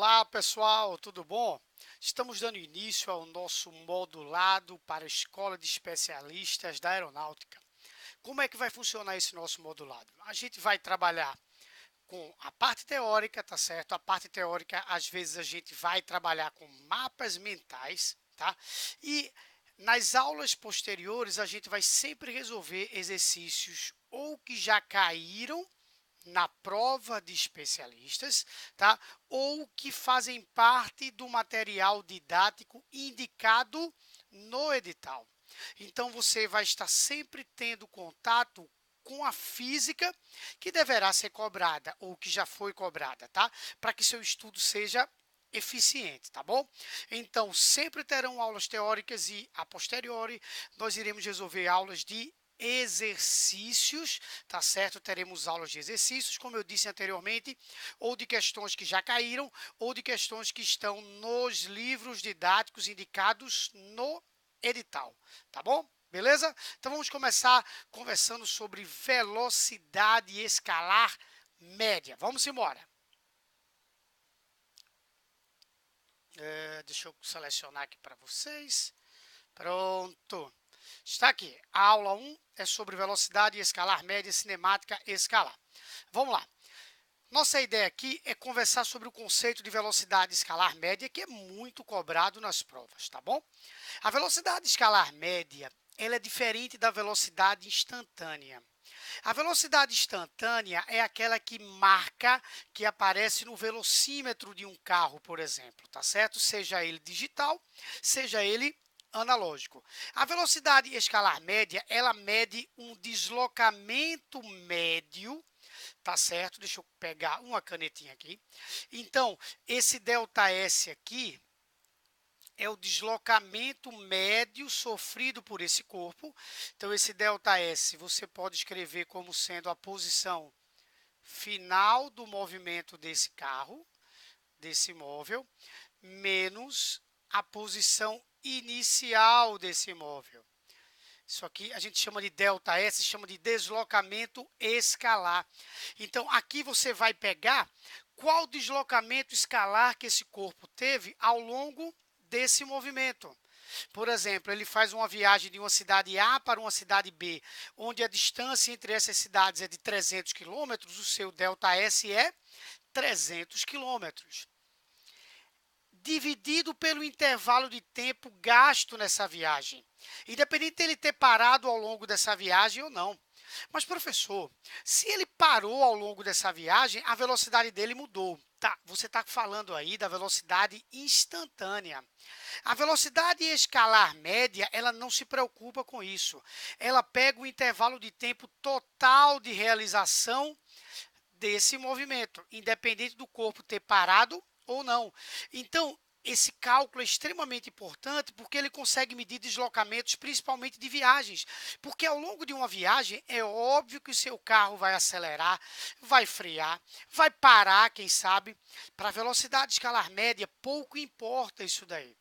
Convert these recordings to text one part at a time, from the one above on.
Olá pessoal, tudo bom? Estamos dando início ao nosso modulado para a Escola de Especialistas da Aeronáutica. Como é que vai funcionar esse nosso modulado? A gente vai trabalhar com a parte teórica, tá certo? A parte teórica, às vezes a gente vai trabalhar com mapas mentais, tá? E nas aulas posteriores a gente vai sempre resolver exercícios ou que já caíram na prova de especialistas, tá? Ou que fazem parte do material didático indicado no edital. Então, você vai estar sempre tendo contato com a física que deverá ser cobrada ou que já foi cobrada, tá? Para que seu estudo seja eficiente, tá bom? Então, sempre terão aulas teóricas e, a posteriori, nós iremos resolver aulas de exercícios, tá certo? Teremos aulas de exercícios, como eu disse anteriormente, ou de questões que já caíram, ou de questões que estão nos livros didáticos indicados no edital, tá bom? Beleza? Então vamos começar conversando sobre velocidade escalar média. Vamos embora. Deixa eu selecionar aqui para vocês. Pronto. Está aqui. A aula 1 é sobre velocidade escalar média cinemática escalar. Vamos lá. Nossa ideia aqui é conversar sobre o conceito de velocidade escalar média, que é muito cobrado nas provas, tá bom? A velocidade escalar média, ela é diferente da velocidade instantânea. A velocidade instantânea é aquela que marca, que aparece no velocímetro de um carro, por exemplo, tá certo? Seja ele digital, seja ele analógico. A velocidade escalar média, ela mede um deslocamento médio, tá certo? Deixa eu pegar uma canetinha aqui. Então, esse ΔS aqui é o deslocamento médio sofrido por esse corpo. Então, esse ΔS você pode escrever como sendo a posição final do movimento desse carro, desse móvel, menos a posição inicial desse móvel. Isso aqui a gente chama de ΔS, chama de deslocamento escalar. Então, aqui você vai pegar qual deslocamento escalar que esse corpo teve ao longo desse movimento. Por exemplo, ele faz uma viagem de uma cidade A para uma cidade B, onde a distância entre essas cidades é de 300 km, o seu ΔS é 300 km. Dividido pelo intervalo de tempo gasto nessa viagem, independente dele ter parado ao longo dessa viagem ou não. Mas, professor, se ele parou ao longo dessa viagem, a velocidade dele mudou. Tá, você está falando aí da velocidade instantânea. A velocidade escalar média, ela não se preocupa com isso. Ela pega o intervalo de tempo total de realização desse movimento, independente do corpo ter parado ou não. Então, esse cálculo é extremamente importante porque ele consegue medir deslocamentos, principalmente de viagens. Porque ao longo de uma viagem, é óbvio que o seu carro vai acelerar, vai frear, vai parar, quem sabe. Para a velocidade escalar média, pouco importa isso daí.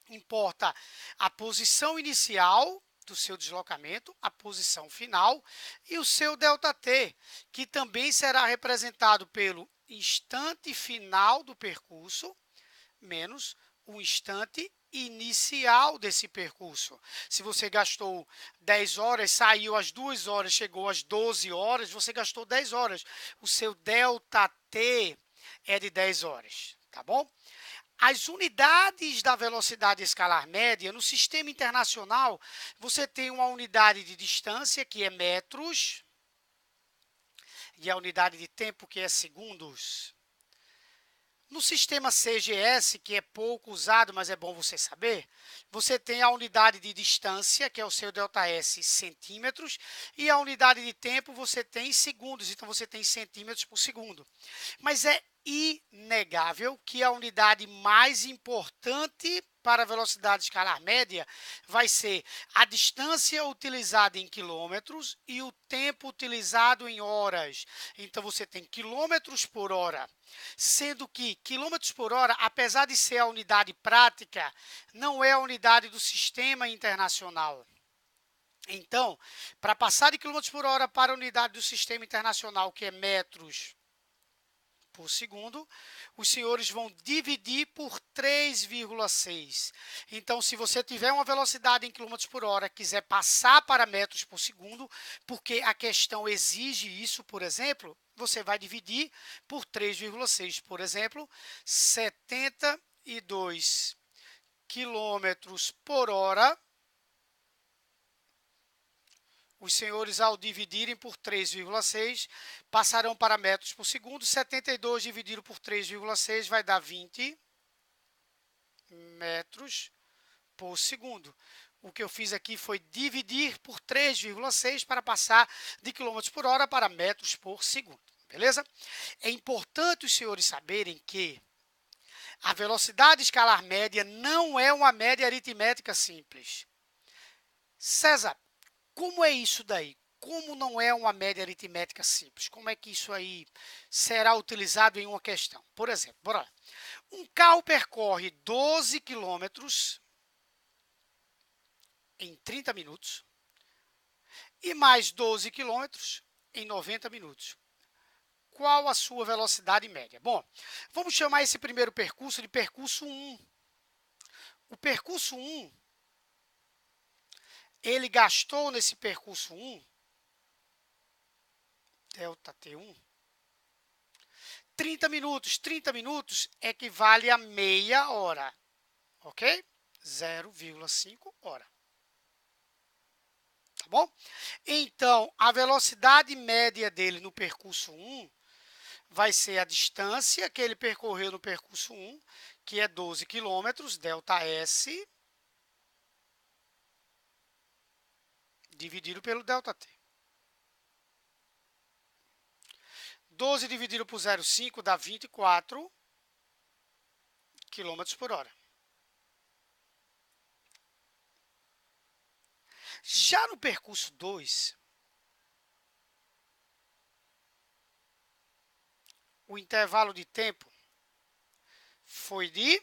Importa a posição inicial do seu deslocamento, a posição final e o seu ΔT, que também será representado pelo instante final do percurso menos o instante inicial desse percurso. Se você gastou 10 horas, saiu às 2 horas, chegou às 12 horas, você gastou 10 horas. O seu ΔT é de 10 horas, tá bom? As unidades da velocidade escalar média, no sistema internacional, você tem uma unidade de distância, que é metros, e a unidade de tempo, que é segundos. No sistema CGS, que é pouco usado, mas é bom você saber, você tem a unidade de distância, que é o seu ΔS, centímetros, e a unidade de tempo você tem segundos, então você tem centímetros por segundo. Mas é inegável que a unidade mais importante para a velocidade escalar média vai ser a distância utilizada em quilômetros e o tempo utilizado em horas. Então, você tem quilômetros por hora, sendo que quilômetros por hora, apesar de ser a unidade prática, não é a unidade do sistema internacional. Então, para passar de quilômetros por hora para a unidade do sistema internacional, que é metros por segundo, os senhores vão dividir por 3,6. Então, se você tiver uma velocidade em km por hora, quiser passar para metros por segundo, porque a questão exige isso, por exemplo, você vai dividir por 3,6. Por exemplo, 72 quilômetros por hora. Os senhores, ao dividirem por 3,6, passarão para metros por segundo. 72 dividido por 3,6 vai dar 20 metros por segundo. O que eu fiz aqui foi dividir por 3,6 para passar de quilômetros por hora para metros por segundo. Beleza? É importante os senhores saberem que a velocidade escalar média não é uma média aritmética simples. César, como é isso daí? Como não é uma média aritmética simples? Como é que isso aí será utilizado em uma questão? Por exemplo, bora lá. Um carro percorre 12 quilômetros em 30 minutos e mais 12 quilômetros em 90 minutos. Qual a sua velocidade média? Bom, vamos chamar esse primeiro percurso de percurso 1. O percurso 1, ele gastou nesse percurso 1, delta T1, 30 minutos. 30 minutos equivale a meia hora, ok? 0,5 hora. Tá bom? Então, a velocidade média dele no percurso 1 vai ser a distância que ele percorreu no percurso 1, que é 12 quilômetros, delta S, dividido pelo delta T. 12 dividido por 0,5 dá 24 km por hora. Já no percurso 2, o intervalo de tempo foi de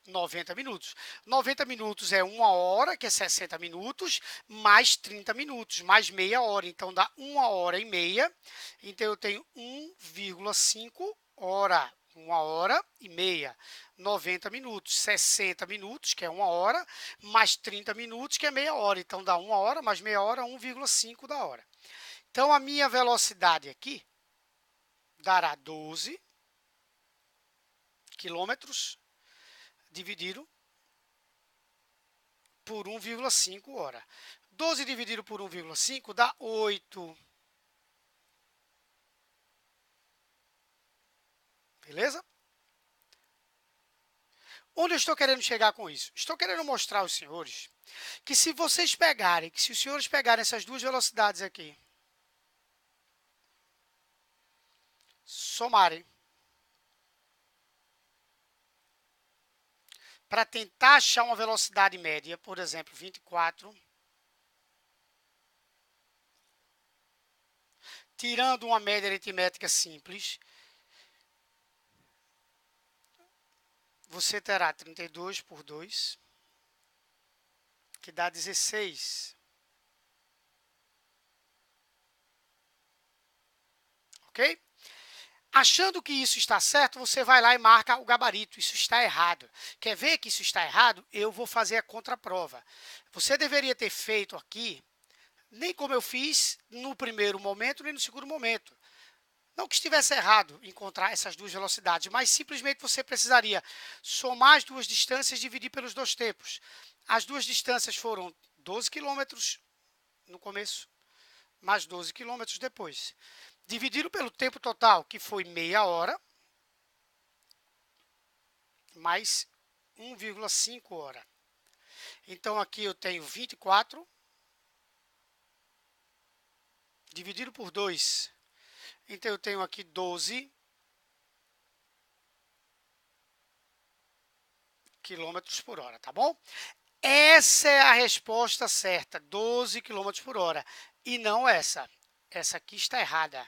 90 minutos. 90 minutos é 1 hora, que é 60 minutos, mais 30 minutos, mais meia hora. Então, dá 1 hora e meia. Então, eu tenho 1,5 hora. 1 hora e meia. 90 minutos, 60 minutos, que é 1 hora, mais 30 minutos, que é meia hora. Então, dá 1 hora mais meia hora, 1,5 da hora. Então, a minha velocidade aqui dará 12 quilômetros dividido por 1,5 hora. 12 dividido por 1,5 dá 8. Beleza? Onde eu estou querendo chegar com isso? Estou querendo mostrar aos senhores que se vocês pegarem, que se os senhores pegarem essas duas velocidades aqui, somarem, para tentar achar uma velocidade média, por exemplo, 24, tirando uma média aritmética simples, você terá 32 por 2, que dá 16. Ok? Achando que isso está certo, você vai lá e marca o gabarito. Isso está errado. Quer ver que isso está errado? Eu vou fazer a contraprova. Você deveria ter feito aqui, nem como eu fiz no primeiro momento, nem no segundo momento. Não que estivesse errado encontrar essas duas velocidades, mas simplesmente você precisaria somar as duas distâncias e dividir pelos dois tempos. As duas distâncias foram 12 quilômetros no começo, mais 12 quilômetros depois. Dividido pelo tempo total, que foi meia hora, mais 1,5 hora. Então, aqui eu tenho 24, dividido por 2. Então, eu tenho aqui 12 quilômetros por hora, tá bom? Essa é a resposta certa, 12 quilômetros por hora. E não essa. Essa aqui está errada.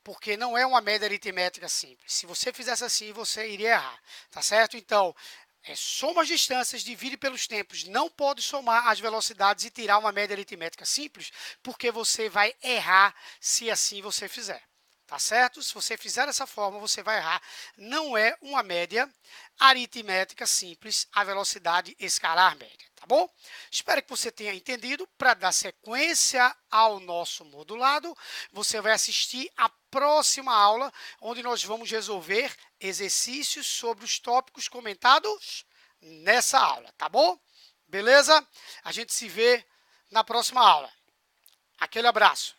Porque não é uma média aritmética simples. Se você fizesse assim, você iria errar. Tá certo? Então, soma as distâncias, divide pelos tempos. Não pode somar as velocidades e tirar uma média aritmética simples, porque você vai errar se assim você fizer. tá certo? Se você fizer dessa forma, você vai errar. Não é uma média aritmética simples, a velocidade escalar média, tá bom? Espero que você tenha entendido. Para dar sequência ao nosso modulado, você vai assistir a próxima aula, onde nós vamos resolver exercícios sobre os tópicos comentados nessa aula, tá bom? Beleza? A gente se vê na próxima aula. Aquele abraço.